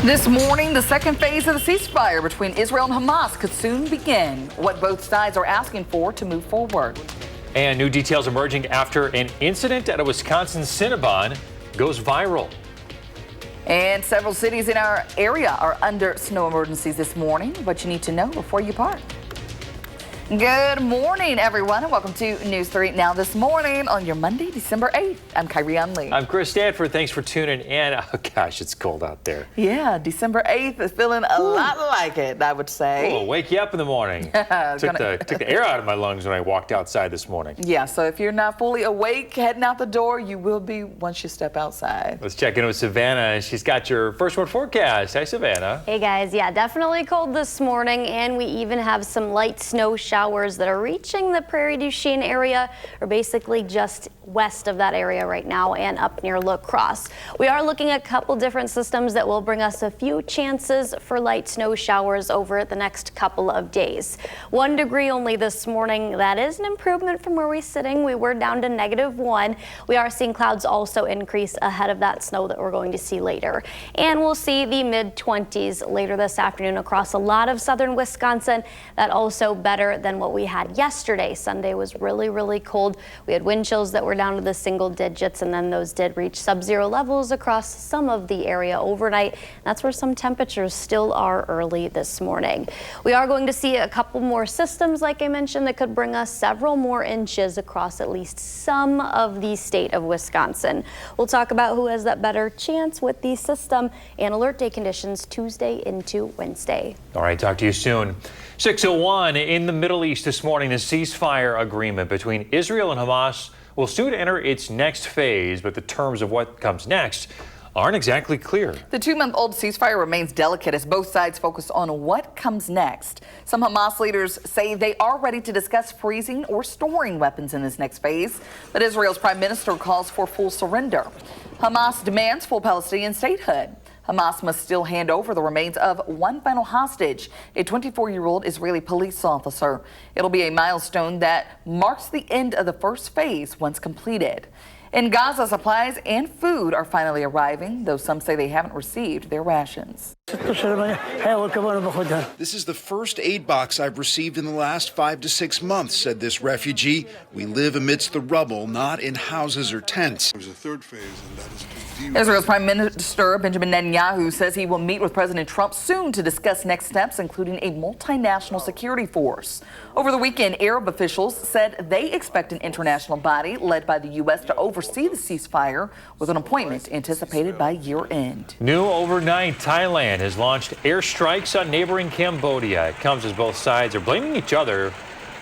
This morning, the second phase of the ceasefire between Israel and Hamas could soon begin. What both sides are asking for to move forward. And new details emerging after an incident at a Wisconsin Cinnabon goes viral. And several cities in our area are under snow emergencies this morning. What you need to know before you park. Good morning, everyone, and welcome to News 3 Now this morning on your Monday, December 8th. I'm Kyrie Lee. I'm Chris Stanford. Thanks for tuning in. Oh, gosh, it's cold out there. Yeah, December 8th is feeling a lot like it, I would say. Oh, wake you up in the morning. took the air out of my lungs when I walked outside this morning. Yeah, so if you're not fully awake heading out the door, you will be once you step outside. Let's check in with Savannah. She's got your first one forecast. Hi, Savannah. Hey, guys. Yeah, definitely cold this morning, and we even have some light snow showers that are reaching the Prairie du Chien area, or basically just west of that area right now and up near La Crosse. We are looking at a couple different systems that will bring us a few chances for light snow showers over the next couple of days. 1 degree only this morning. That is an improvement from where we're sitting. We were down to -1. We are seeing clouds also increase ahead of that snow that we're going to see later. And we'll see the mid-20s later this afternoon across a lot of southern Wisconsin. That also better than what we had yesterday. Sunday was really, really cold. We had wind chills that were down to the single digits, and then those did reach sub-zero levels across some of the area overnight. That's where some temperatures still are early this morning. We are going to see a couple more systems, like I mentioned, that could bring us several more inches across at least some of the state of Wisconsin. We'll talk about who has that better chance with the system and alert day conditions Tuesday into Wednesday. All right, talk to you soon. 6:01 in the Middle East this morning. The ceasefire agreement between Israel and Hamas will soon enter its next phase, but the terms of what comes next aren't exactly clear. The 2-month-old ceasefire remains delicate as both sides focus on what comes next. Some Hamas leaders say they are ready to discuss freezing or storing weapons in this next phase, but Israel's prime minister calls for full surrender. Hamas demands full Palestinian statehood. Hamas must still hand over the remains of one final hostage, a 24-year-old Israeli police officer. It'll be a milestone that marks the end of the first phase once completed. In Gaza, supplies and food are finally arriving, though some say they haven't received their rations. This is the first aid box I've received in the last 5 to 6 months, said this refugee. We live amidst the rubble, not in houses or tents. There's a third phase, and that is to Israel's Prime Minister Benjamin Netanyahu says he will meet with President Trump soon to discuss next steps, including a multinational security force. Over the weekend, Arab officials said they expect an international body led by the U.S. to oversee the ceasefire, with an appointment anticipated by year-end. New overnight, Thailand has launched airstrikes on neighboring Cambodia. It comes as both sides are blaming each other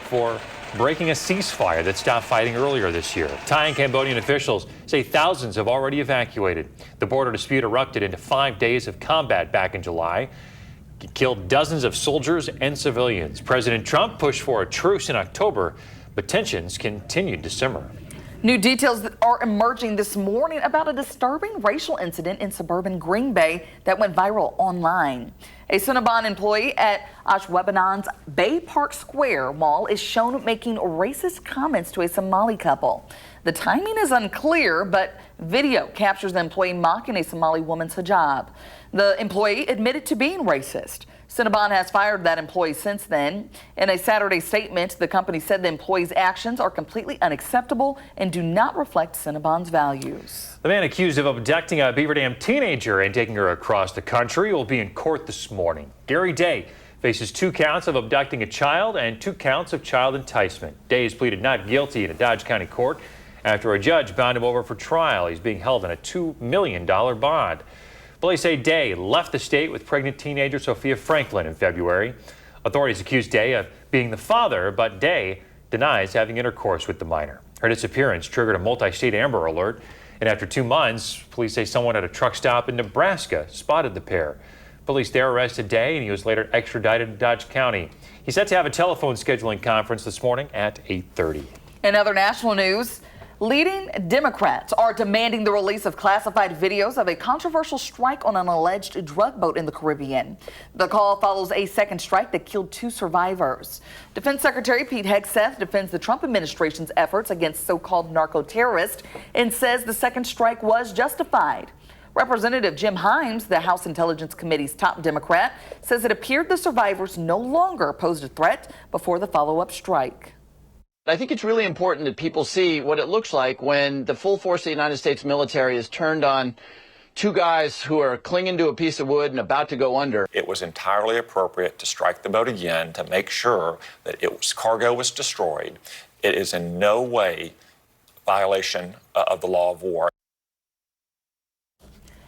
for breaking a ceasefire that stopped fighting earlier this year. Thai and Cambodian officials say thousands have already evacuated. The border dispute erupted into 5 days of combat back in July. It killed dozens of soldiers and civilians. President Trump pushed for a truce in October, but tensions continued to simmer. New details that are emerging this morning about a disturbing racial incident in suburban Green Bay that went viral online. A Cinnabon employee at Ashwaubenon's Bay Park Square Mall is shown making racist comments to a Somali couple. The timing is unclear, but video captures the employee mocking a Somali woman's hijab. The employee admitted to being racist. Cinnabon has fired that employee since then. In a Saturday statement, the company said the employee's actions are completely unacceptable and do not reflect Cinnabon's values. The man accused of abducting a Beaver Dam teenager and taking her across the country will be in court this morning. Gary Day faces 2 counts of abducting a child and 2 counts of child enticement. Day has pleaded not guilty in a Dodge County court after a judge bound him over for trial. He's being held on a $2 million bond. Police say Day left the state with pregnant teenager Sophia Franklin in February. Authorities accuse Day of being the father, but Day denies having intercourse with the minor. Her disappearance triggered a multi-state Amber Alert, and after 2 months, police say someone at a truck stop in Nebraska spotted the pair. Police there arrested Day, and he was later extradited to Dodge County. He's set to have a telephone scheduling conference this morning at 8:30. In other national news, leading Democrats are demanding the release of classified videos of a controversial strike on an alleged drug boat in the Caribbean. The call follows a second strike that killed 2 survivors. Defense Secretary Pete Hegseth defends the Trump administration's efforts against so-called narco-terrorists and says the second strike was justified. Representative Jim Himes, the House Intelligence Committee's top Democrat, says it appeared the survivors no longer posed a threat before the follow-up strike. I think it's really important that people see what it looks like when the full force of the United States military is turned on two guys who are clinging to a piece of wood and about to go under. It was entirely appropriate to strike the boat again to make sure that cargo was destroyed. It is in no way violation of the law of war.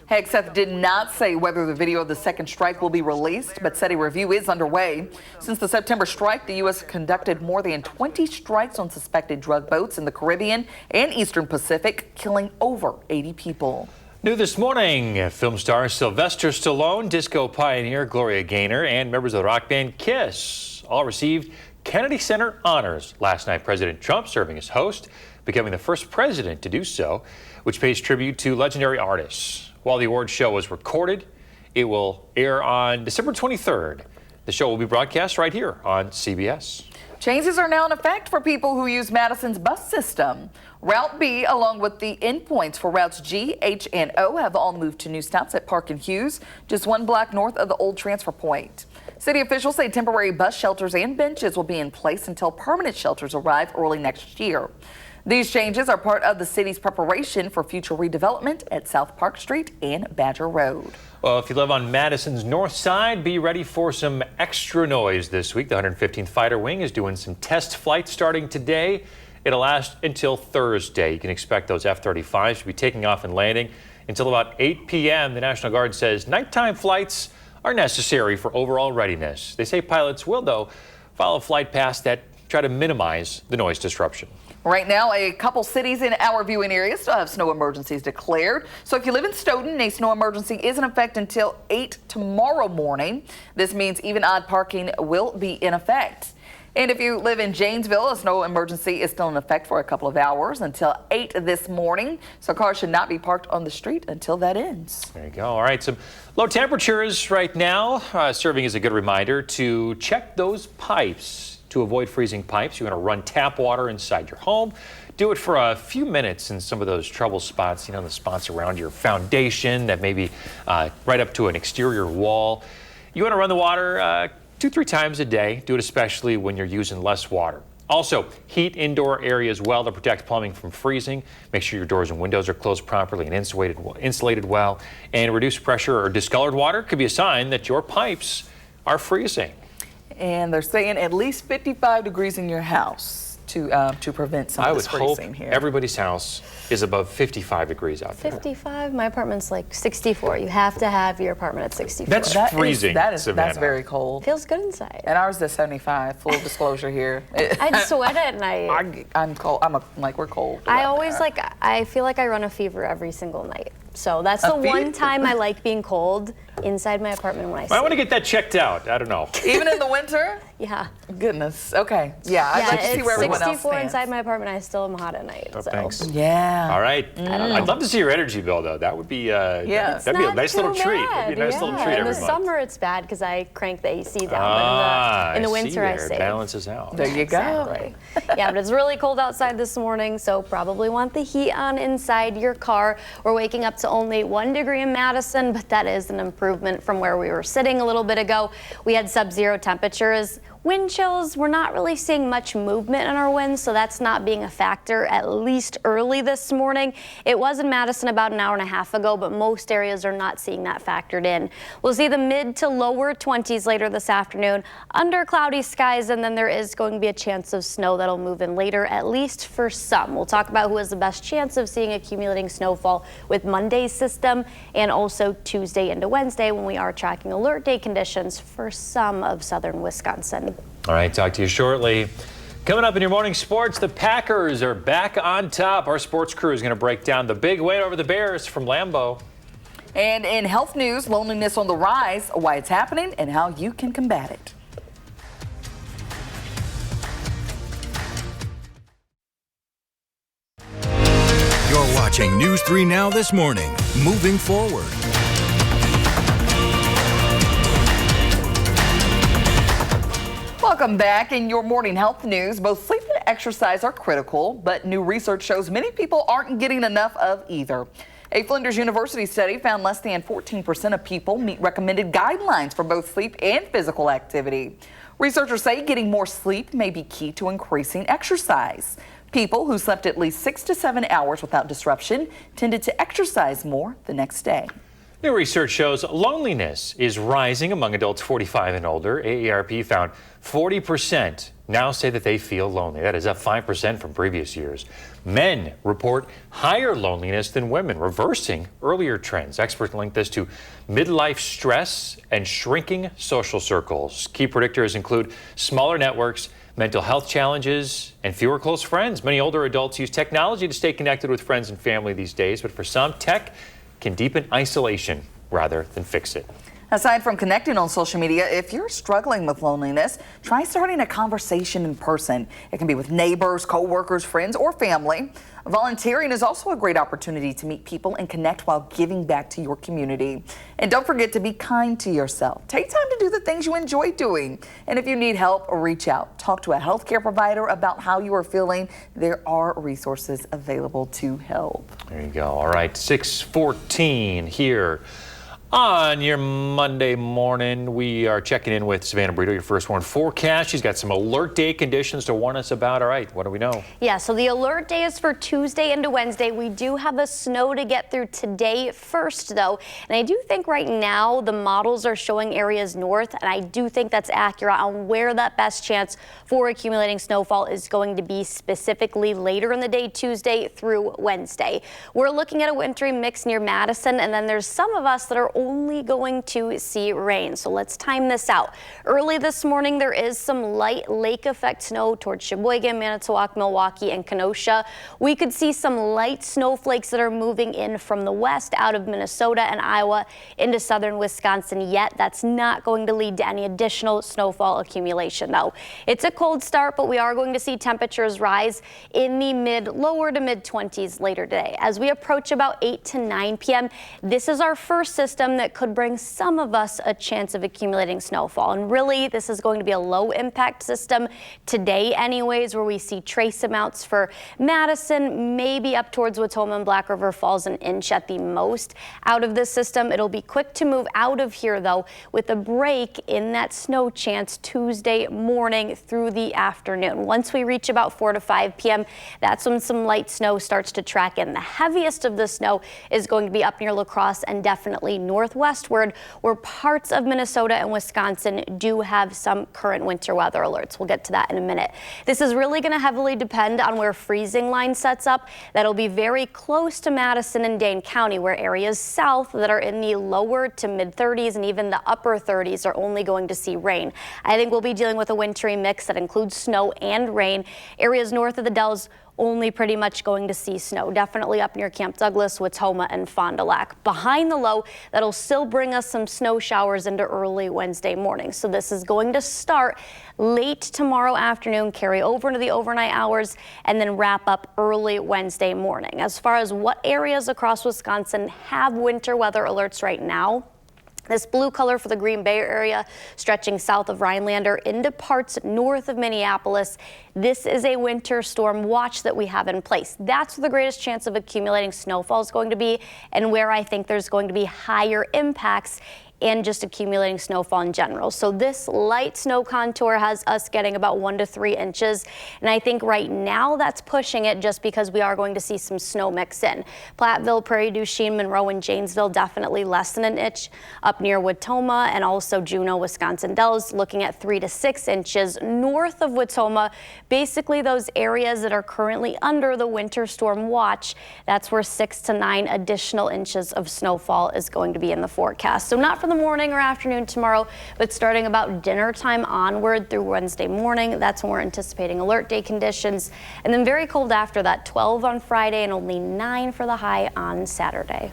Hegseth did not say whether the video of the second strike will be released, but said a review is underway. Since the September strike, the U.S. conducted more than 20 strikes on suspected drug boats in the Caribbean and Eastern Pacific, killing over 80 people. New this morning, film star Sylvester Stallone, disco pioneer Gloria Gaynor, and members of the rock band Kiss all received Kennedy Center honors. Last night, President Trump serving as host, becoming the first president to do so, which pays tribute to legendary artists. While the awards show was recorded, it will air on December 23rd. The show will be broadcast right here on CBS. Changes are now in effect for people who use Madison's bus system. Route B, along with the endpoints for routes G, H, and O, have all moved to new stops at Park and Hughes, just 1 block north of the old transfer point. City officials say temporary bus shelters and benches will be in place until permanent shelters arrive early next year. These changes are part of the city's preparation for future redevelopment at South Park Street and Badger Road. Well, if you live on Madison's north side, be ready for some extra noise this week. The 115th Fighter Wing is doing some test flights starting today. It'll last until Thursday. You can expect those F-35s to be taking off and landing until about 8 p.m. The National Guard says nighttime flights are necessary for overall readiness. They say pilots will, though, follow flight paths that try to minimize the noise disruption. Right now, a couple cities in our viewing area still have snow emergencies declared. So if you live in Stoughton, a snow emergency is in effect until 8 tomorrow morning. This means even odd parking will be in effect. And if you live in Janesville, a snow emergency is still in effect for a couple of hours until 8 this morning. So cars should not be parked on the street until that ends. There you go. All right, some low temperatures right now, serving as a good reminder to check those pipes. To avoid freezing pipes, you want to run tap water inside your home. Do it for a few minutes in some of those trouble spots, the spots around your foundation that may be right up to an exterior wall. You want to run the water 2-3 times a day. Do it especially when you're using less water. Also, heat indoor areas well to protect plumbing from freezing. Make sure your doors and windows are closed properly and insulated well. And reduced pressure or discolored water could be a sign that your pipes are freezing. And they're saying at least 55 degrees in your house to prevent some of this freezing here. Everybody's house is above 55 degrees out there. 55? My apartment's like 64. You have to have your apartment at 64. That's freezing, that's Savannah. very cold. Feels good inside. And ours is 75, full disclosure here. I'd sweat at night. I'm cold. we're cold. I feel like I run a fever every single night. So that's the one time I like being cold inside my apartment when I sleep. I want to get that checked out. I don't know. Even in the winter? Yeah. Goodness. Okay. Yeah, I'd like to see where everyone else stands. It's 64 inside my apartment. I still am hot at night. Oh, so. thanks. Yeah. All right. I'd love to see your energy bill, though. That would be that'd be a nice little treat. That'd be a nice little treat every month. In the summer, it's bad because I crank the AC down. But in the winter, I save. It balances out. There you go. Exactly. Yeah, but it's really cold outside this morning, so probably want the heat on inside your car. We're waking up to only 1 degree in Madison, but that is an improvement from where we were sitting a little bit ago. We had sub-zero temperatures. Wind chills, we're not really seeing much movement in our winds, so that's not being a factor, at least early this morning. It was in Madison about an hour and a half ago, but most areas are not seeing that factored in. We'll see the mid to lower 20s later this afternoon under cloudy skies, and then there is going to be a chance of snow that'll move in later, at least for some. We'll talk about who has the best chance of seeing accumulating snowfall with Monday's system and also Tuesday into Wednesday when we are tracking alert day conditions for some of southern Wisconsin. All right, talk to you shortly. Coming up in your morning sports, the Packers are back on top. Our sports crew is going to break down the big win over the Bears from Lambeau. And in health news, loneliness on the rise, why it's happening and how you can combat it. You're watching News 3 Now this morning. Moving forward. Welcome back. In your morning health news, both sleep and exercise are critical, but new research shows many people aren't getting enough of either. A Flinders University study found less than 14% of people meet recommended guidelines for both sleep and physical activity. Researchers say getting more sleep may be key to increasing exercise. People who slept at least 6 to 7 hours without disruption tended to exercise more the next day. New research shows loneliness is rising among adults 45 and older. AARP found 40% now say that they feel lonely. That is up 5% from previous years. Men report higher loneliness than women, reversing earlier trends. Experts link this to midlife stress and shrinking social circles. Key predictors include smaller networks, mental health challenges, and fewer close friends. Many older adults use technology to stay connected with friends and family these days, but for some, tech can deepen isolation rather than fix it. Aside from connecting on social media, if you're struggling with loneliness, try starting a conversation in person. It can be with neighbors, co-workers, friends, or family. Volunteering is also a great opportunity to meet people and connect while giving back to your community. And don't forget to be kind to yourself. Take time to do the things you enjoy doing. And if you need help, reach out. Talk to a healthcare provider about how you are feeling. There are resources available to help. There you go. All right, 6:14 here. On your Monday morning, we are checking in with Savannah Brito, your first warn forecast. She's got some alert day conditions to warn us about. All right, what do we know? Yeah, so the alert day is for Tuesday into Wednesday. We do have the snow to get through today first, though. And I do think right now the models are showing areas north, and I do think that's accurate on where that best chance for accumulating snowfall is going to be, specifically later in the day, Tuesday through Wednesday. We're looking at a wintry mix near Madison, and then there's some of us that are only going to see rain. So let's time this out. Early this morning, there is some light lake effect snow towards Sheboygan, Manitowoc, Milwaukee, and Kenosha. We could see some light snowflakes that are moving in from the west out of Minnesota and Iowa into southern Wisconsin, yet that's not going to lead to any additional snowfall accumulation, though. It's a cold start, but we are going to see temperatures rise in the lower to mid 20s later today. As we approach about 8 to 9 p.m., this is our first system that could bring some of us a chance of accumulating snowfall. And really, this is going to be a low impact system today anyways, where we see trace amounts for Madison, maybe up towards Watoma and Black River Falls, an inch at the most out of this system. It'll be quick to move out of here, though, with a break in that snow chance Tuesday morning through the afternoon. Once we reach about 4 to 5 p.m., that's when some light snow starts to track in. The heaviest of the snow is going to be up near La Crosse and definitely northwestward, where parts of Minnesota and Wisconsin do have some current winter weather alerts. We'll get to that in a minute. This is really going to heavily depend on where freezing line sets up. That'll be very close to Madison and Dane County, where areas south that are in the lower to mid 30s and even the upper 30s are only going to see rain. I think we'll be dealing with a wintry mix that includes snow and rain. Areas north of the Dells only pretty much going to see snow, definitely up near Camp Douglas, Watoma, and Fond du Lac. Behind the low, that'll still bring us some snow showers into early Wednesday morning. So this is going to start late tomorrow afternoon, carry over into the overnight hours, and then wrap up early Wednesday morning. As far as what areas across Wisconsin have winter weather alerts right now, this blue color for the Green Bay area stretching south of Rhinelander into parts north of Minneapolis. This is a winter storm watch that we have in place. That's where the greatest chance of accumulating snowfall is going to be, and where I think there's going to be higher impacts and just accumulating snowfall in general. So this light snow contour has us getting about 1 to 3 inches. And I think right now that's pushing it, just because we are going to see some snow mix in. Platteville, Prairie du Chien, Monroe, and Janesville definitely less than an inch. Up near Watoma and also Juneau, Wisconsin Dells looking at 3 to 6 inches. North of Watoma, basically those areas that are currently under the winter storm watch, that's where 6 to 9 additional inches of snowfall is going to be in the forecast. So not for the morning or afternoon tomorrow, but starting about dinner time onward through Wednesday morning, that's when we're anticipating alert day conditions. And then very cold after that, 12 on Friday and only 9 for the high on Saturday.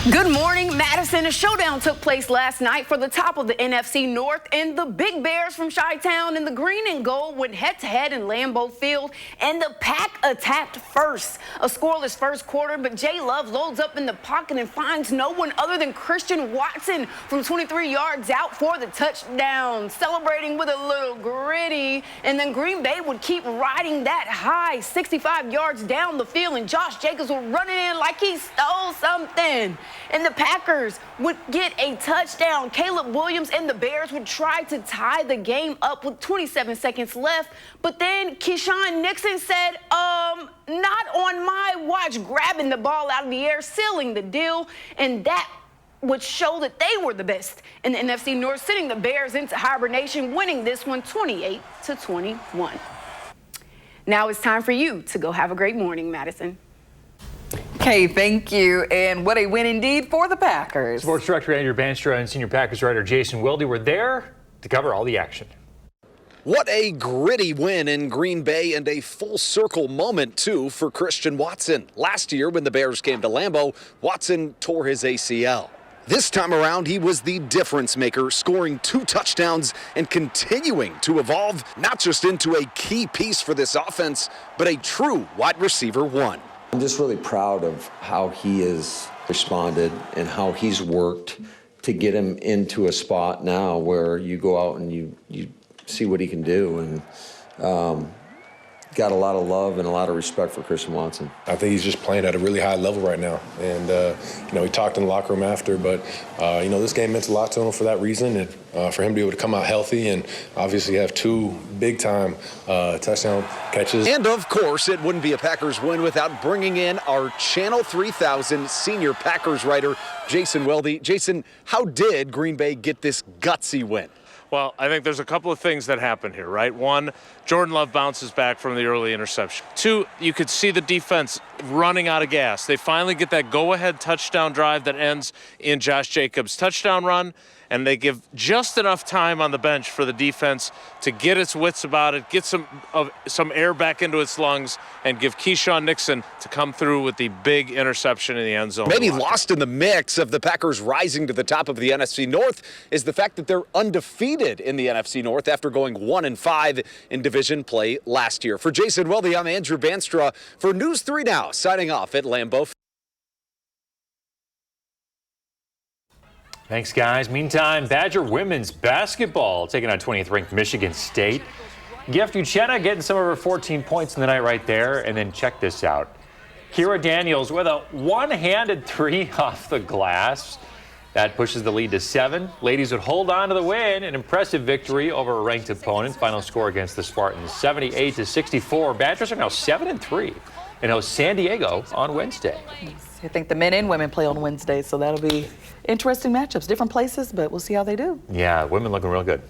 Good morning. Madison And a showdown took place last night for the top of the NFC North, and the Big Bears from Chi-Town and the green and gold went head-to-head in Lambeau Field, and the Pack attacked first. A scoreless first quarter, but J. Love loads up in the pocket and finds no one other than Christian Watson from 23 yards out for the touchdown, celebrating with a little gritty. And then Green Bay would keep riding that high 65 yards down the field, and Josh Jacobs would run it in like he stole something. And the Packers would get a touchdown. Caleb Williams and the Bears would try to tie the game up with 27 seconds left, but then Keyshawn Nixon said, not on my watch, grabbing the ball out of the air, sealing the deal, and that would show that they were the best in the NFC North, sending the Bears into hibernation, winning this one 28-21. Now it's time for you to go have a great morning, Madison. Okay, thank you. And what a win indeed for the Packers. Sports Director Andrew Banstra and Senior Packers writer Jason Wilde were there to cover all the action. What a gritty win in Green Bay, and a full circle moment, too, for Christian Watson. Last year, when the Bears came to Lambeau, Watson tore his ACL. This time around, he was the difference maker, scoring 2 touchdowns and continuing to evolve not just into a key piece for this offense, but a true wide receiver 1. I'm just really proud of how he has responded and how he's worked to get him into a spot now where you go out and you see what he can do, and got a lot of love and a lot of respect for Christian Watson. I think he's just playing at a really high level right now. And, he talked in the locker room after, but, this game meant a lot to him for that reason. And for him to be able to come out healthy and obviously have 2 big-time touchdown catches. And, of course, it wouldn't be a Packers win without bringing in our Channel 3000 senior Packers writer, Jason Wilde. Jason, how did Green Bay get this gutsy win? Well, I think there's a couple of things that happen here, right? 1, Jordan Love bounces back from the early interception. 2, you could see the defense running out of gas. They finally get that go-ahead touchdown drive that ends in Josh Jacobs' touchdown run, and they give just enough time on the bench for the defense to get its wits about it, get some air back into its lungs, and give Keyshawn Nixon to come through with the big interception in the end zone. Maybe lost in the mix of the Packers rising to the top of the NFC North is the fact that they're undefeated in the NFC North after going 1-5 in division play last year. For Jason Wilde, I'm Andrew Banstra for News 3 Now, signing off at Lambeau. Thanks, guys. Meantime, Badger women's basketball taking on 20th-ranked Michigan State. Gift Uchenna getting some of her 14 points in the night right there. And then check this out. Kira Daniels with a one-handed 3 off the glass. That pushes the lead to 7. Ladies would hold on to the win. An impressive victory over a ranked opponent. Final score against the Spartans, 78-64. Badgers are now 7-3 and host San Diego on Wednesday. I think the men and women play on Wednesday, so that'll be interesting matchups. Different places, but we'll see how they do. Yeah, women looking real good.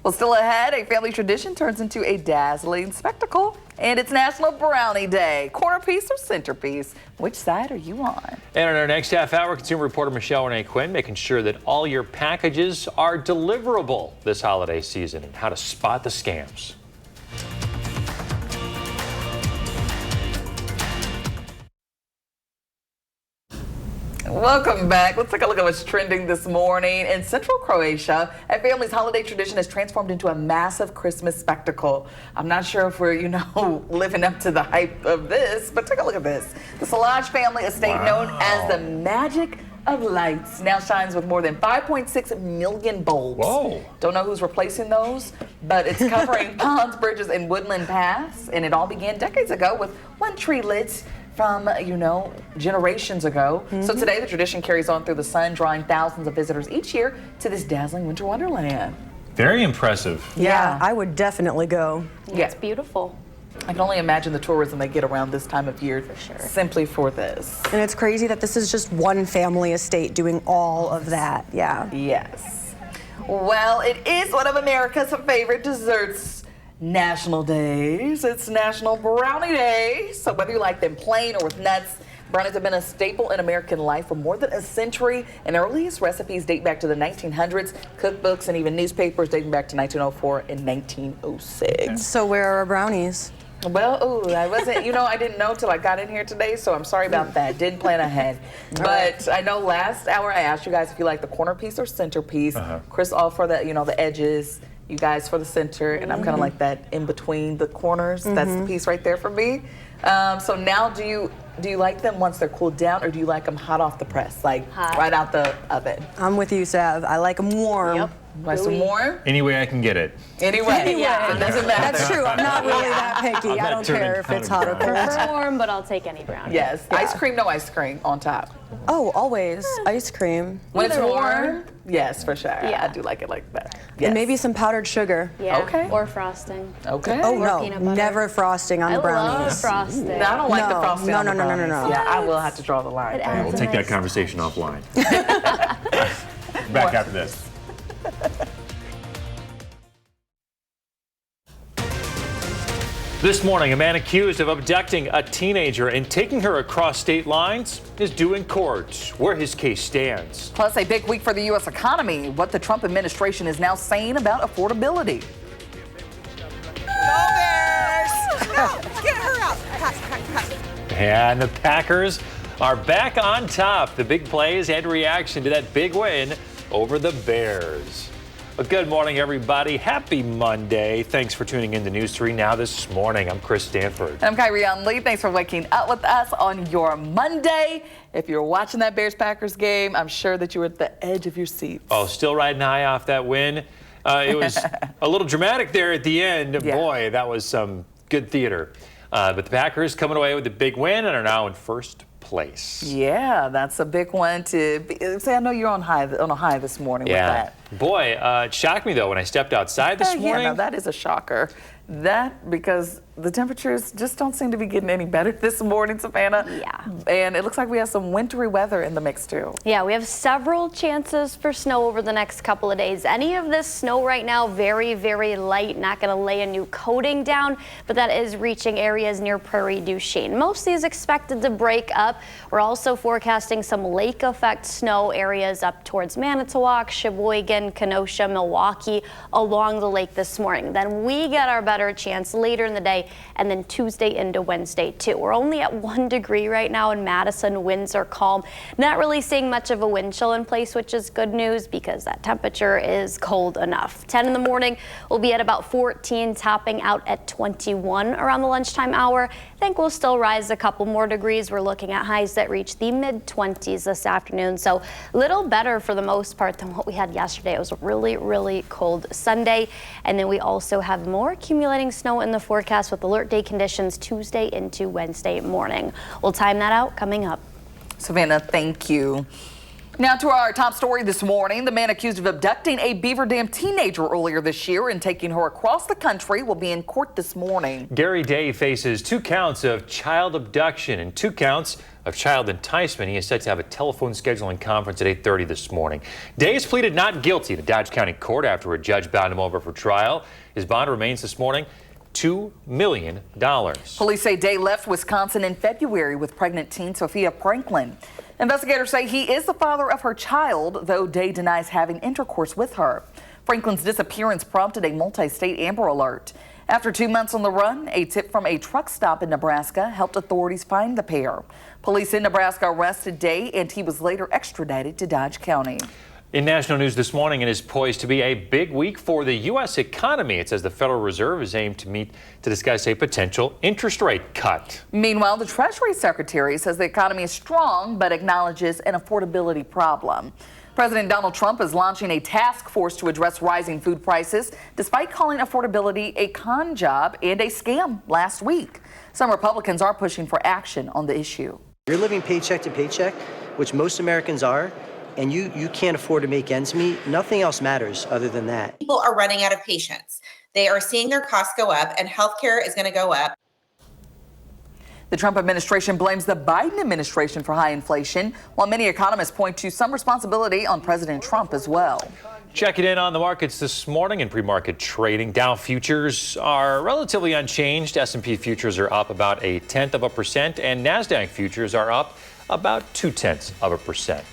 Well, still ahead, a family tradition turns into a dazzling spectacle. And it's National Brownie Day. Corner piece or centerpiece? Which side are you on? And in our next half hour, consumer reporter Michelle Renee Quinn making sure that all your packages are deliverable this holiday season and how to spot the scams. Welcome back. Let's take a look at what's trending this morning. In central Croatia, a family's holiday tradition has transformed into a massive Christmas spectacle. I'm not sure if we're, living up to the hype of this, but take a look at this. The Salaj family estate, known as the Magic of Lights, now shines with more than 5.6 million bulbs. Whoa. Don't know who's replacing those, but it's covering ponds, bridges, and woodland paths. And it all began decades ago with one tree lit from, generations ago. So today the tradition carries on through the sun, drawing thousands of visitors each year to this dazzling winter wonderland. Very impressive. Yeah, I would definitely go. Yeah, it's beautiful. I can only imagine the tourism they get around this time of year, For sure. simply for this. And it's crazy that this is just one family estate doing all of that. Yeah. Yes. Well, it is one of America's favorite desserts. National days. It's National Brownie Day. So whether you like them plain or with nuts, brownies have been a staple in American life for more than a century, and earliest recipes date back to the 1900s, cookbooks and even newspapers dating back to 1904 and 1906. So where are our brownies? Well, I wasn't, I didn't know till I got in here today, so I'm sorry about that. Didn't plan ahead. But I know last hour I asked you guys if you like the corner piece or centerpiece. Chris all for the, the edges. You guys for the center, and I'm kind of like that in between the corners. That's the piece right there for me. So now, do you like them once they're cooled down, or do you like them hot off the press, like hot, right out the oven? I'm with you, Sav. I like them warm. Yep. Nice and warm? Any way I can get it. Anyway. Yeah. It doesn't matter. That's true. I'm not really that picky. I don't care if it's hot or cold. Prefer warm, but I'll take any brownie. Yes. Yeah. Ice cream, no ice cream on top. Oh, always. Ice cream. When it's warm? Yes, for sure. Yeah. I do like it like that. Yes. And maybe some powdered sugar. Yeah. Okay. Or frosting. Okay. Oh, Or no. peanut butter. Never frosting on brownies. I love frosting. No, I don't like the frosting on the brownies. No. Yeah, I will have to draw the line. We'll take that conversation offline. Back after this. This morning, a man accused of abducting a teenager and taking her across state lines is due in court, where his case stands. Plus, a big week for the U.S. economy, what the Trump administration is now saying about affordability. Go Bears! No, get her out. And the Packers are back on top. The big plays and reaction to that big win over the Bears. Well, good morning, everybody. Happy Monday. Thanks for tuning in to News 3 Now this morning. I'm Chris Stanford. And I'm Kyrie Lee. Thanks for waking up with us on your Monday. If you're watching that Bears-Packers game, I'm sure that you were at the edge of your seat. Oh, still riding high off that win. It was a little dramatic there at the end. Yeah. Boy, that was some good theater. But the Packers coming away with a big win and are now in first place. Yeah, that's a big one to say. I know you're on a high this morning with that. Boy, it shocked me though when I stepped outside this morning. Yeah, no, that is a shocker. That because the temperatures just don't seem to be getting any better this morning, Savannah. Yeah. And it looks like we have some wintry weather in the mix too. Yeah, we have several chances for snow over the next couple of days. Any of this snow right now, very, very light, not going to lay a new coating down, but that is reaching areas near Prairie du Chien. Most of these expected to break up. We're also forecasting some lake effect snow areas up towards Manitowoc, Sheboygan, Kenosha, Milwaukee along the lake this morning. Then we get our better chance later in the day, and then Tuesday into Wednesday too. We're only at 1 degree right now in Madison. Winds are calm. Not really seeing much of a wind chill in place, which is good news because that temperature is cold enough. 10 in the morning, we'll be at about 14, topping out at 21 around the lunchtime hour. I think we'll still rise a couple more degrees. We're looking at highs that reach the mid-20s this afternoon. So a little better for the most part than what we had yesterday. It was a really, really cold Sunday. And then we also have more accumulating snow in the forecast with alert day conditions Tuesday into Wednesday morning. We'll time that out coming up. Savannah, thank you. Now to our top story this morning. The man accused of abducting a Beaver Dam teenager earlier this year and taking her across the country will be in court this morning. Gary Day faces 2 counts of child abduction and 2 counts of child enticement. He is set to have a telephone scheduling conference at 8:30 this morning. Day has pleaded not guilty to Dodge County Court after a judge bound him over for trial. His bond remains this morning $2 million. Police say Day left Wisconsin in February with pregnant teen Sophia Franklin. Investigators say he is the father of her child, though Day denies having intercourse with her. Franklin's disappearance prompted a multi-state Amber Alert. After 2 months on the run, a tip from a truck stop in Nebraska helped authorities find the pair. Police in Nebraska arrested Day, and he was later extradited to Dodge County. In national news this morning, it is poised to be a big week for the U.S. economy. It says the Federal Reserve is aimed to meet to discuss a potential interest rate cut. Meanwhile, the Treasury Secretary says the economy is strong but acknowledges an affordability problem. President Donald Trump is launching a task force to address rising food prices, despite calling affordability a con job and a scam last week. Some Republicans are pushing for action on the issue. You're living paycheck to paycheck, which most Americans are, and you can't afford to make ends meet. Nothing else matters other than that. People are running out of patience. They are seeing their costs go up, and healthcare is going to go up. The Trump administration blames the Biden administration for high inflation, while many economists point to some responsibility on President Trump as well. Checking in on the markets this morning in pre-market trading. Dow futures are relatively unchanged. S&P futures are up about 0.1%, and NASDAQ futures are up about 0.2%.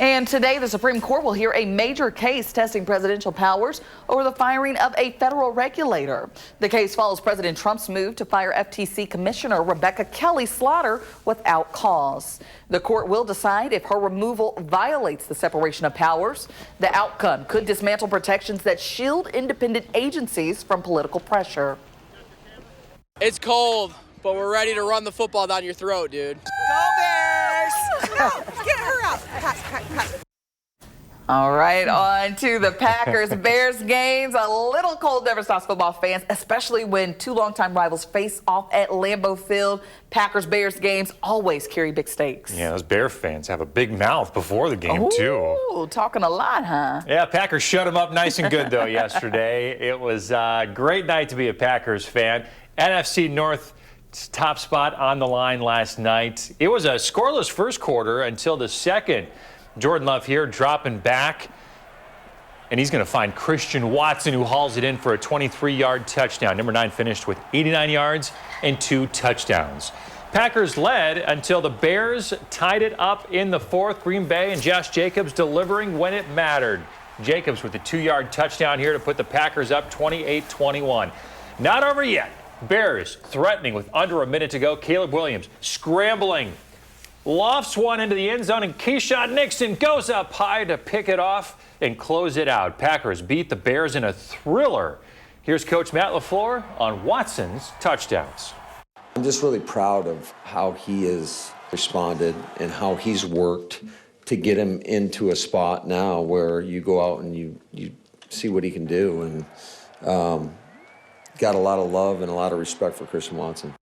And today, the Supreme Court will hear a major case testing presidential powers over the firing of a federal regulator. The case follows President Trump's move to fire FTC Commissioner Rebecca Kelly Slaughter without cause. The court will decide if her removal violates the separation of powers. The outcome could dismantle protections that shield independent agencies from political pressure. It's cold, but we're ready to run the football down your throat, dude. Go Bears! No, get her out. Cut. All right, on to the Packers-Bears games. A little cold never stops football fans, especially when two longtime rivals face off at Lambeau Field. Packers-Bears games always carry big stakes. Yeah, those Bear fans have a big mouth before the game, too. Ooh, talking a lot, huh? Yeah, Packers shut them up nice and good, though, yesterday. It was a great night to be a Packers fan. NFC North top spot on the line last night. It was a scoreless first quarter until the second. Jordan Love here dropping back, and he's going to find Christian Watson, who hauls it in for a 23-yard touchdown. Number 9 finished with 89 yards and 2 touchdowns. Packers led until the Bears tied it up in the fourth. Green Bay and Josh Jacobs delivering when it mattered. Jacobs with the 2-yard touchdown here to put the Packers up 28-21. Not over yet. Bears threatening with under a minute to go. Caleb Williams scrambling. Lofts one into the end zone, and Keyshawn Nixon goes up high to pick it off and close it out. Packers beat the Bears in a thriller. Here's Coach Matt LaFleur on Watson's touchdowns. I'm just really proud of how he has responded and how he's worked to get him into a spot now where you go out and you see what he can do. And got a lot of love and a lot of respect for Christian Watson.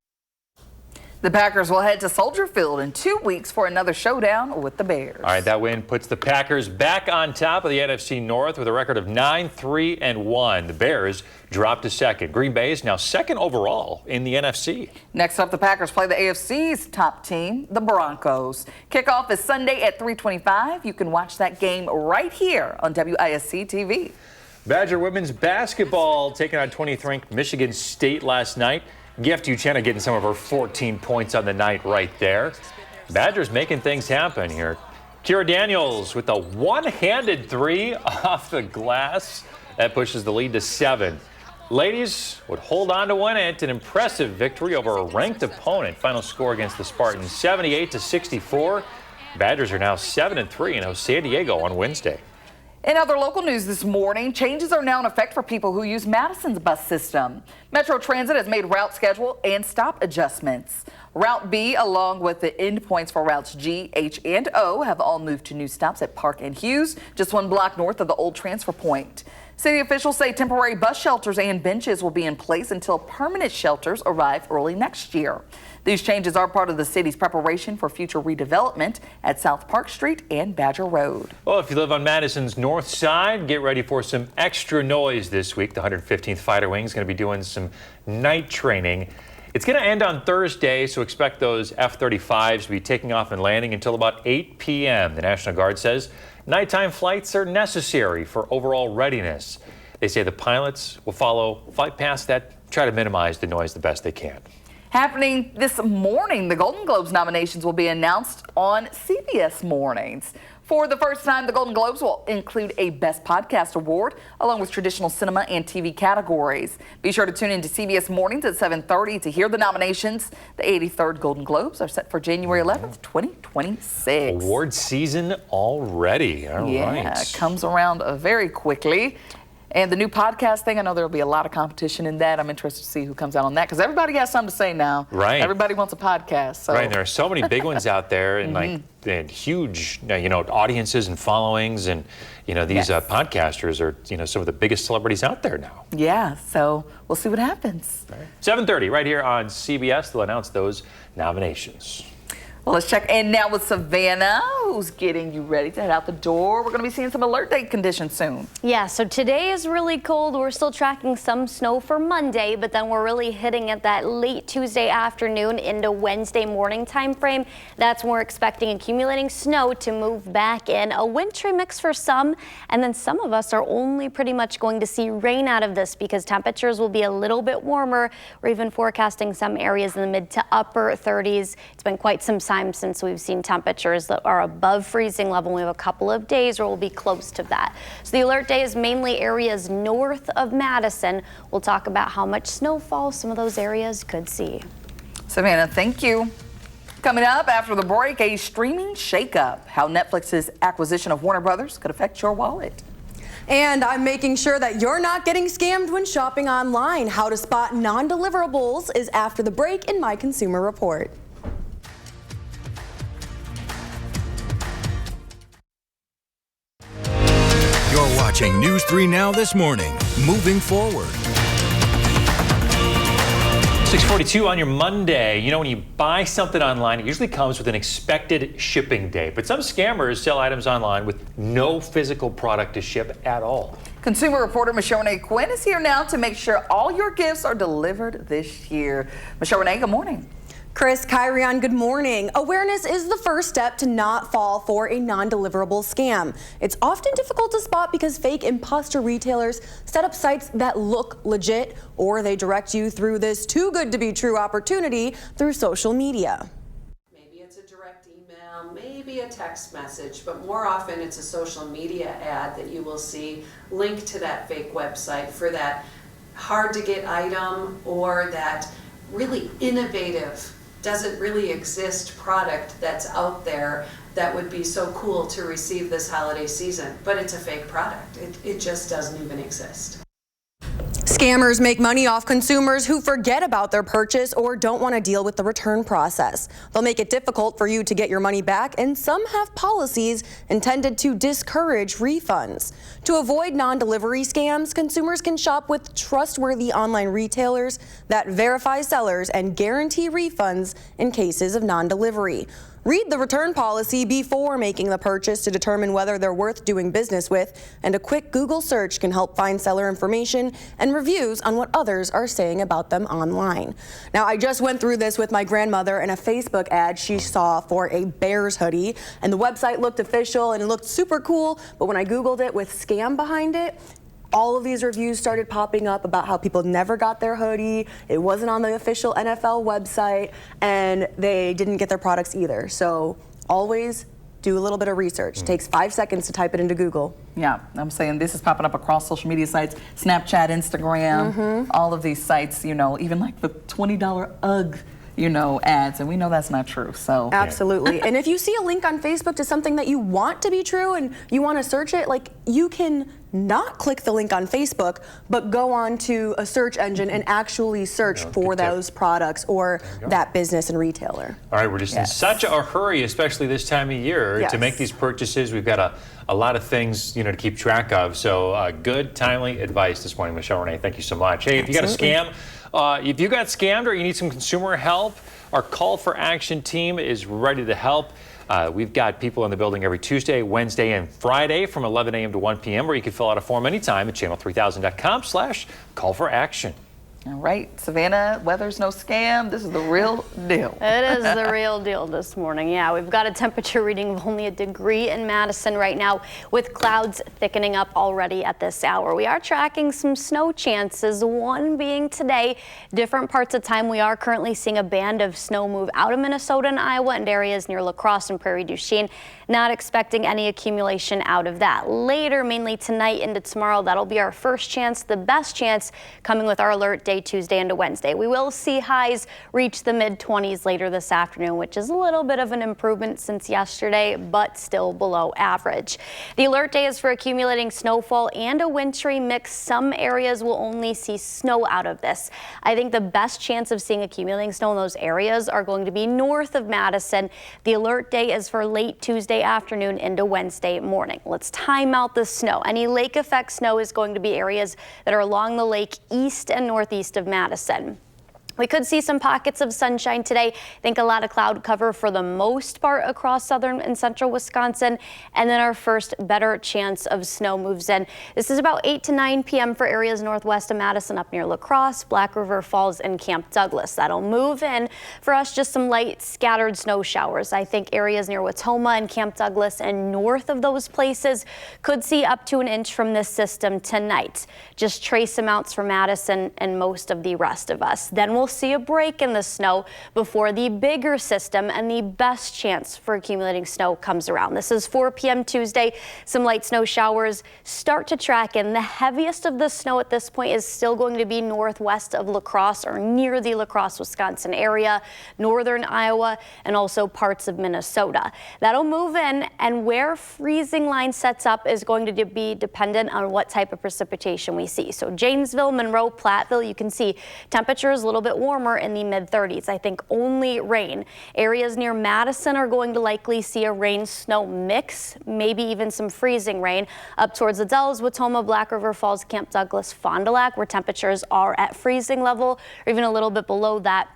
The Packers will head to Soldier Field in 2 weeks for another showdown with the Bears. All right, that win puts the Packers back on top of the NFC North with a record of 9-3-1. The Bears dropped to second. Green Bay is now second overall in the NFC. Next up, the Packers play the AFC's top team, the Broncos. Kickoff is Sunday at 3:25. You can watch that game right here on WISC-TV. Badger women's basketball taking on 20th ranked Michigan State last night. Gift Uchenna getting some of her 14 points on the night right there. Badgers making things happen here. Kira Daniels with a one-handed 3 off the glass. That pushes the lead to 7. Ladies would hold on to win it. An impressive victory over a ranked opponent. Final score against the Spartans, 78-64. Badgers are now 7-3 and host San Diego on Wednesday. In other local news this morning, changes are now in effect for people who use Madison's bus system. Metro Transit has made route schedule and stop adjustments. Route B, along with the endpoints for routes G, H, and O, have all moved to new stops at Park and Hughes, just 1 block north of the old transfer point. City officials say temporary bus shelters and benches will be in place until permanent shelters arrive early next year. These changes are part of the city's preparation for future redevelopment at South Park Street and Badger Road. Well, if you live on Madison's north side, get ready for some extra noise this week. The 115th Fighter Wing is going to be doing some night training. It's going to end on Thursday, so expect those F-35s to be taking off and landing until about 8 p.m. The National Guard says nighttime flights are necessary for overall readiness. They say the pilots will follow flight paths that try to minimize the noise the best they can. Happening this morning, the Golden Globes nominations will be announced on CBS Mornings. For the first time, the Golden Globes will include a Best Podcast Award, along with traditional cinema and TV categories. Be sure to tune in to CBS Mornings at 7:30 to hear the nominations. The 83rd Golden Globes are set for January 11th, 2026. Award season already. All right. Yeah, it comes around very quickly. And the new podcast thing, I know there'll be a lot of competition in that. I'm interested to see who comes out on that because everybody has something to say now. Right. Everybody wants a podcast. So. Right. And there are so many big ones out there and and huge, audiences and followings. And, these podcasters are, some of the biggest celebrities out there now. Yeah. So we'll see what happens. Right. 7:30 right here on CBS. They'll announce those nominations. Well, let's check in now with Savannah, who's getting you ready to head out the door. We're going to be seeing some alert day conditions soon. Yeah, so today is really cold. We're still tracking some snow for Monday, but then we're really hitting at that late Tuesday afternoon into Wednesday morning time frame. That's when we're expecting accumulating snow to move back in. A wintry mix for some, and then some of us are only pretty much going to see rain out of this because temperatures will be a little bit warmer. We're even forecasting some areas in the mid to upper 30s. It's been quite some time since we've seen temperatures that are above freezing level. We have a couple of days where we'll be close to that. So the alert day is mainly areas north of Madison. We'll talk about how much snowfall some of those areas could see. Savannah, thank you. Coming up after the break, a streaming shakeup. How Netflix's acquisition of Warner Brothers could affect your wallet. And I'm making sure that you're not getting scammed when shopping online. How to spot non-deliverables is after the break in my Consumer Report. You're watching News 3 Now this morning. Moving forward. 6:42 on your Monday. You know, when you buy something online, it usually comes with an expected shipping date. But some scammers sell items online with no physical product to ship at all. Consumer reporter Michelle Renee Quinn is here now to make sure all your gifts are delivered this year. Michelle Renee, good morning. Chris, Kyrian, good morning. Awareness is the first step to not fall for a non-deliverable scam. It's often difficult to spot because fake imposter retailers set up sites that look legit, or they direct you through this too good to be true opportunity through social media. Maybe it's a direct email, maybe a text message, but more often it's a social media ad that you will see linked to that fake website for that hard to get item or that really innovative, doesn't really exist product that's out there that would be so cool to receive this holiday season, but it's a fake product. It just doesn't even exist. Scammers make money off consumers who forget about their purchase or don't want to deal with the return process. They'll make it difficult for you to get your money back, and some have policies intended to discourage refunds. To avoid non-delivery scams, consumers can shop with trustworthy online retailers that verify sellers and guarantee refunds in cases of non-delivery. Read the return policy before making the purchase to determine whether they're worth doing business with, and a quick Google search can help find seller information and reviews on what others are saying about them online. Now, I just went through this with my grandmother and a Facebook ad she saw for a Bears hoodie, and the website looked official and it looked super cool, but when I Googled it with scam behind it, all of these reviews started popping up about how people never got their hoodie, it wasn't on the official NFL website, and they didn't get their products either. So always do a little bit of research. It takes 5 seconds to type it into Google. Yeah, I'm saying this is popping up across social media sites, Snapchat, Instagram, all of these sites, you know, even like the $20 UGG, you know, ads, and we know that's not true, so. Absolutely. And if you see a link on Facebook to something that you want to be true and you want to search it, like, you can not click the link on Facebook, but go on to a search engine and actually search for those products or that business and retailer. All right, we're just in such a hurry, especially this time of year, to make these purchases. We've got a lot of things, you know, to keep track of. So good, timely advice this morning, Michelle Renee. Thank you so much. Hey, if you got a scam, if you got scammed or you need some consumer help, our Call for Action team is ready to help. We've got people in the building every Tuesday, Wednesday, and Friday from 11 a.m. to 1 p.m. where you can fill out a form anytime at channel3000.com/call-for-action. All right, Savannah, weather's no scam. This is the real deal. It is the real deal this morning. Yeah, we've got a temperature reading of only a degree in Madison right now with clouds thickening up already at this hour. We are tracking some snow chances, one being today. Different parts of time, we are currently seeing a band of snow move out of Minnesota and Iowa and areas near La Crosse and Prairie du Chien. Not expecting any accumulation out of that. Later, mainly tonight into tomorrow, that'll be our first chance, the best chance, coming with our alert day Tuesday into Wednesday. We will see highs reach the mid-20s later this afternoon, which is a little bit of an improvement since yesterday, but still below average. The alert day is for accumulating snowfall and a wintry mix. Some areas will only see snow out of this. I think the best chance of seeing accumulating snow in those areas are going to be north of Madison. The alert day is for late Tuesday afternoon into Wednesday morning. Let's time out the snow. Any lake effect snow is going to be areas that are along the lake east and northeast of Madison. We could see some pockets of sunshine today. I think a lot of cloud cover for the most part across southern and central Wisconsin. And then our first better chance of snow moves in. This is about 8 to 9 p.m. for areas northwest of Madison up near La Crosse, Black River Falls, and Camp Douglas. That'll move in for us, just some light scattered snow showers. I think areas near Watoma and Camp Douglas and north of those places could see up to an inch from this system tonight. Just trace amounts for Madison and most of the rest of us. Then we'll see a break in the snow before the bigger system and the best chance for accumulating snow comes around. This is 4 p.m. Tuesday. Some light snow showers start to track in. The heaviest of the snow at this point is still going to be northwest of La Crosse or near the La Crosse, Wisconsin area, northern Iowa, and also parts of Minnesota. That'll move in, and where freezing line sets up is going to be dependent on what type of precipitation we see. So Janesville, Monroe, Platteville, you can see temperatures a little bit warmer in the mid-30s. I think only rain. Areas near Madison are going to likely see a rain-snow mix, maybe even some freezing rain. Up towards the Dells, Watoma, Black River Falls, Camp Douglas, Fond du Lac, where temperatures are at freezing level or even a little bit below that.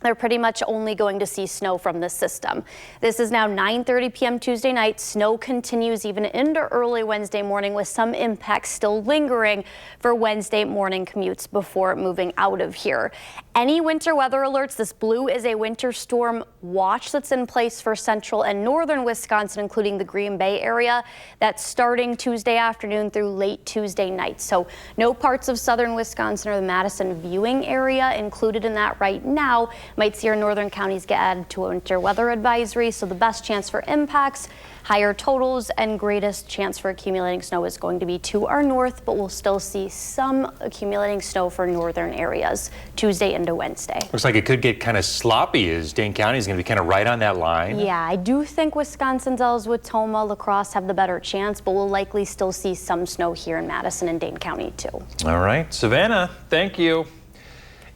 They're pretty much only going to see snow from this system. This is now 9:30 p.m. Tuesday night. Snow continues even into early Wednesday morning with some impacts still lingering for Wednesday morning commutes before moving out of here. Any winter weather alerts, this blue is a winter storm watch that's in place for central and northern Wisconsin, including the Green Bay area. That's starting Tuesday afternoon through late Tuesday night. So no parts of southern Wisconsin or the Madison viewing area included in that right now. Might see our northern counties get added to a winter weather advisory, so the best chance for impacts, higher totals, and greatest chance for accumulating snow is going to be to our north, but we'll still see some accumulating snow for northern areas Tuesday into Wednesday. Looks like it could get kind of sloppy as Dane County is going to be kind of right on that line. Yeah, I do think Wisconsin, Dells, Watoma, La Crosse have the better chance, but we'll likely still see some snow here in Madison and Dane County too. All right, Savannah, thank you.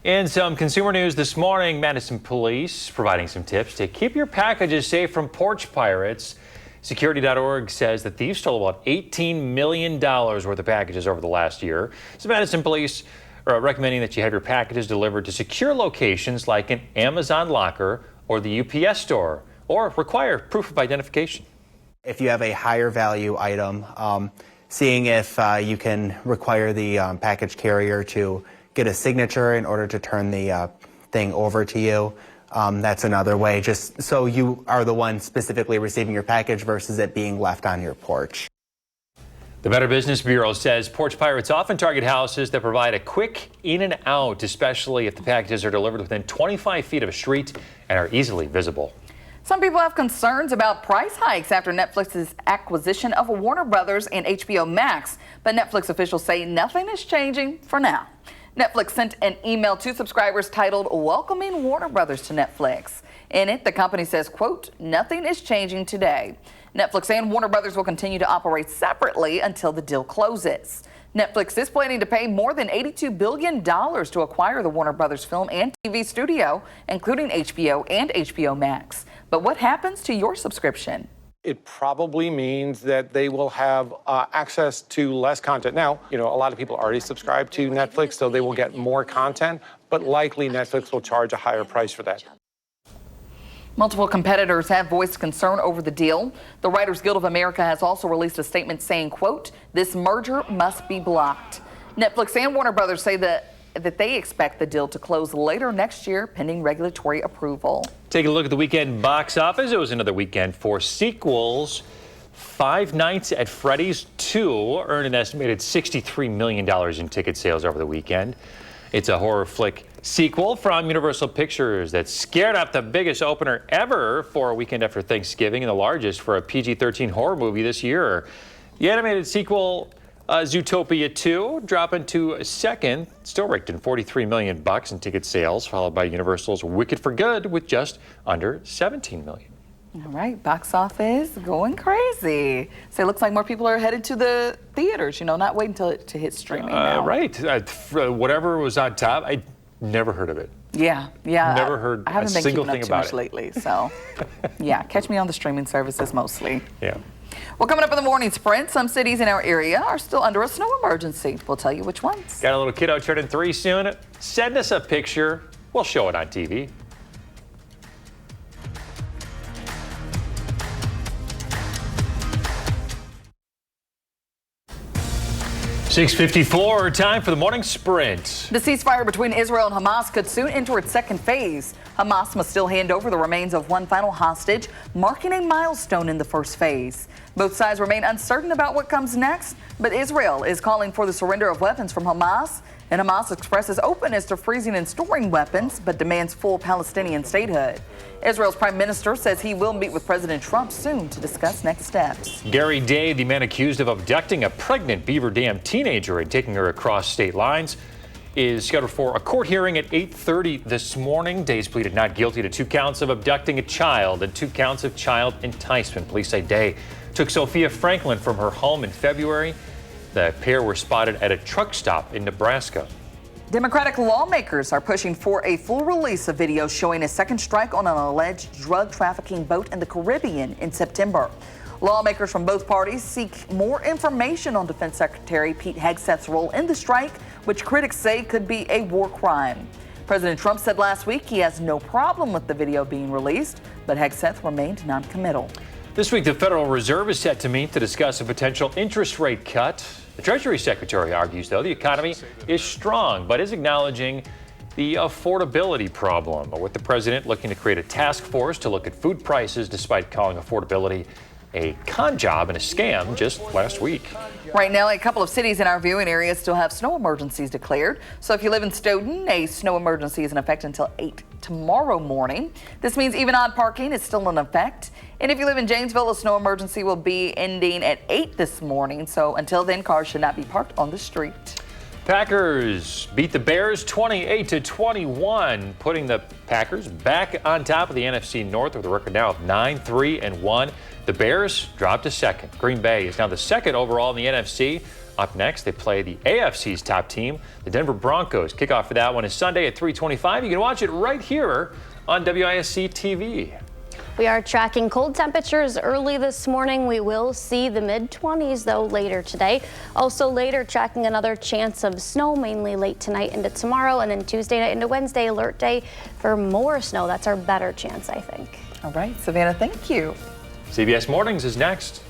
In some consumer news this morning, Madison police providing some tips to keep your packages safe from porch pirates. Security.org says that thieves stole about $18 million worth of packages over the last year. So Madison police are recommending that you have your packages delivered to secure locations like an Amazon locker or the UPS store, or require proof of identification. If you have a higher value item, seeing if you can require the package carrier to get a signature in order to turn the thing over to you. That's another way, just so you are the one specifically receiving your package versus it being left on your porch. The Better Business Bureau says porch pirates often target houses that provide a quick in and out, especially if the packages are delivered within 25 feet of a street and are easily visible. Some people have concerns about price hikes after Netflix's acquisition of Warner Brothers and HBO Max, but Netflix officials say nothing is changing for now. Netflix sent an email to subscribers titled "Welcoming Warner Brothers to Netflix." In it, the company says, quote, "Nothing is changing today. Netflix and Warner Brothers will continue to operate separately until the deal closes." Netflix is planning to pay more than $82 billion to acquire the Warner Brothers film and TV studio, including HBO and HBO Max. But what happens to your subscription? It probably means that they will have access to less content. Now, a lot of people already subscribe to Netflix, so they will get more content, but likely Netflix will charge a higher price for that. Multiple competitors have voiced concern over the deal. The Writers Guild of America has also released a statement saying, quote, "This merger must be blocked." Netflix and Warner Brothers say that they expect the deal to close later next year, pending regulatory approval. Take a look at the weekend box office. It was another weekend for sequels. Five Nights at Freddy's 2 earned an estimated $63 million in ticket sales over the weekend. It's a horror flick sequel from Universal Pictures that scared up the biggest opener ever for a weekend after Thanksgiving and the largest for a PG-13 horror movie this year. The animated sequel, Zootopia 2, dropping to second, still raked in $43 million in ticket sales, followed by Universal's Wicked for Good with just under $17 million. All right, box office going crazy. So it looks like more people are headed to the theaters, not waiting until it to hit streaming now. Right. Whatever was on top, I never heard of it. Yeah. Never heard I haven't a been single keeping thing up too about much it lately, so yeah, catch me on the streaming services mostly. Yeah. Well, coming up in the morning sprint, some cities in our area are still under a snow emergency. We'll tell you which ones. Got a little kiddo turning 3 soon. Send us a picture. We'll show it on TV. .654, time for the morning sprint. The ceasefire between Israel and Hamas could soon enter its second phase. Hamas must still hand over the remains of one final hostage, marking a milestone in the first phase. Both sides remain uncertain about what comes next, but Israel is calling for the surrender of weapons from Hamas And Hamas expresses openness to freezing and storing weapons, but demands full Palestinian statehood. Israel's prime minister says he will meet with President Trump soon to discuss next steps. Gary Day, the man accused of abducting a pregnant Beaver Dam teenager and taking her across state lines, is scheduled for a court hearing at 8:30 this morning. Day's pleaded not guilty to 2 counts of abducting a child and 2 counts of child enticement. Police say Day took Sophia Franklin from her home in February. The pair were spotted at a truck stop in Nebraska. Democratic lawmakers are pushing for a full release of video showing a second strike on an alleged drug trafficking boat in the Caribbean in September. Lawmakers from both parties seek more information on Defense Secretary Pete Hegseth's role in the strike, which critics say could be a war crime. President Trump said last week he has no problem with the video being released, but Hegseth remained non-committal. This week, the Federal Reserve is set to meet to discuss a potential interest rate cut. The Treasury Secretary argues, though, the economy is strong, but is acknowledging the affordability problem, with the president looking to create a task force to look at food prices, despite calling affordability a con job and a scam just last week. Right now, a couple of cities in our viewing area still have snow emergencies declared. So if you live in Stoughton, a snow emergency is in effect until 8 tomorrow morning. This means even odd parking is still in effect. And if you live in Janesville, a snow emergency will be ending at 8 this morning. So until then, cars should not be parked on the street. Packers beat the Bears 28-21, putting the Packers back on top of the NFC North with a record now of 9-3-1. The Bears dropped to second. Green Bay is now the second overall in the NFC. Up next, they play the AFC's top team, the Denver Broncos. Kickoff for that one is Sunday at 3:25. You can watch it right here on WISC-TV. We are tracking cold temperatures early this morning. We will see the mid-20s, though, later today. Also later, tracking another chance of snow, mainly late tonight into tomorrow, and then Tuesday night into Wednesday, alert day for more snow. That's our better chance, I think. All right, Savannah, thank you. CBS Mornings is next.